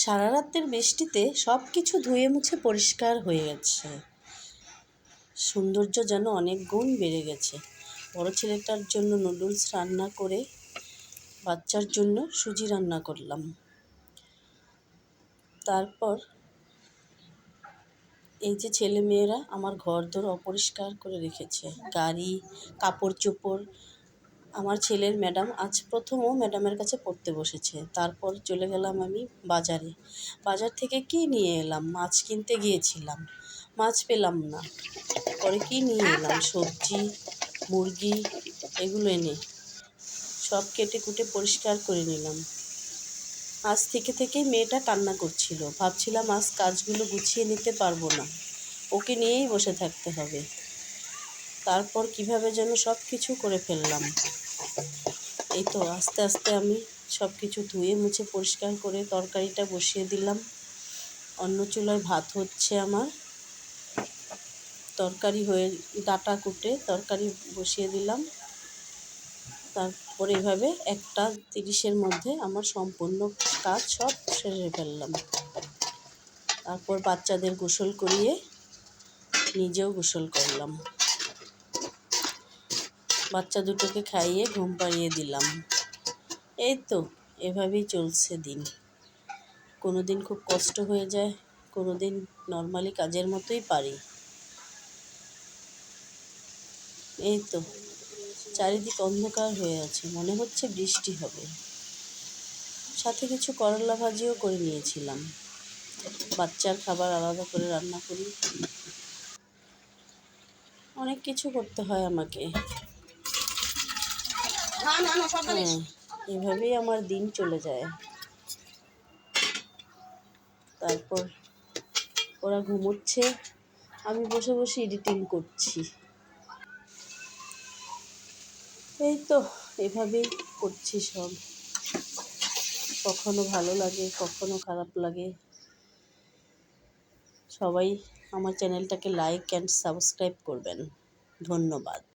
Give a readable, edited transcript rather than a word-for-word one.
সারা রাতের বৃষ্টিতে সব কিছু ধুয়ে মুছে পরিষ্কার হয়ে গেছে। সৌন্দর্য যেন অনেক গুণ বেড়ে গেছে। বড় ছেলেটার জন্য নুডলস রান্না করে বাচ্চার জন্য সুজি রান্না করলাম। তারপর এই যে ছেলে মেয়েরা আমার ঘরদোর অপরিষ্কার করে রেখেছে, গাড়ি, কাপড় চোপড়। আমার ছেলের ম্যাডাম আজ প্রথম ও ম্যাডামের কাছে পড়তে বসেছে। তারপর চলে গেলাম আমি বাজারে। বাজার থেকে কি নিয়ে এলাম? মাছ কিনতে গিয়েছিলাম, মাছ পেলাম না। পরে কি নিয়ে এলাম? সবজি, মুরগি, এগুলো এনে সব কেটে কুটে পরিষ্কার করে নিলাম। আজ থেকেই মেয়েটা কান্না করছিল। ভাবছিলাম আজ কাজগুলো গুছিয়ে নিতে পারবো না, ওকে নিয়েই বসে থাকতে হবে। তারপর কিভাবে যেন সব কিছু করে ফেললাম। এই তো আস্তে আস্তে আমি সব কিছু ধুয়ে মুছে পরিষ্কার করে তরকারিটা বসিয়ে দিলাম। অন্য চুলায় ভাত হচ্ছে আমার। তরকারি হয়ে ডাঁটা কুটে তরকারি বসিয়ে দিলাম। তারপরে এভাবে 1টা 30-এর মধ্যে আমার সম্পূর্ণ কাজ সব সেরে ফেললাম। তারপর বাচ্চাদের গোসল করিয়ে নিজেও গোসল করলাম। বাচ্চা দুটোকে খাইয়ে ঘুম পাড়িয়ে দিলাম। এই তো এভাবেই চলছে দিন। কোনো দিন খুব কষ্ট হয়ে যায়, কোনো দিন নর্মালি কাজের মতোই পারি। এই তো চারিদিক অন্ধকার হয়ে আছে, মনে হচ্ছে বৃষ্টি হবে। সাথে কিছু করলা ভাজিও করে নিয়েছিলাম। বাচ্চার খাবার আলাদা করে রান্না করি। অনেক কিছু করতে হয় আমাকে। হ্যাঁ, এভাবেই আমার দিন চলে যায়। তারপর ওরা ঘুমোচ্ছে, আমি বসে বসে এডিটিং করছি। এই তো এভাবেই করছি সব। কখনো ভালো লাগে, কখনো খারাপ লাগে। সবাই আমার চ্যানেলটাকে লাইক অ্যান্ড সাবস্ক্রাইব করবেন। ধন্যবাদ।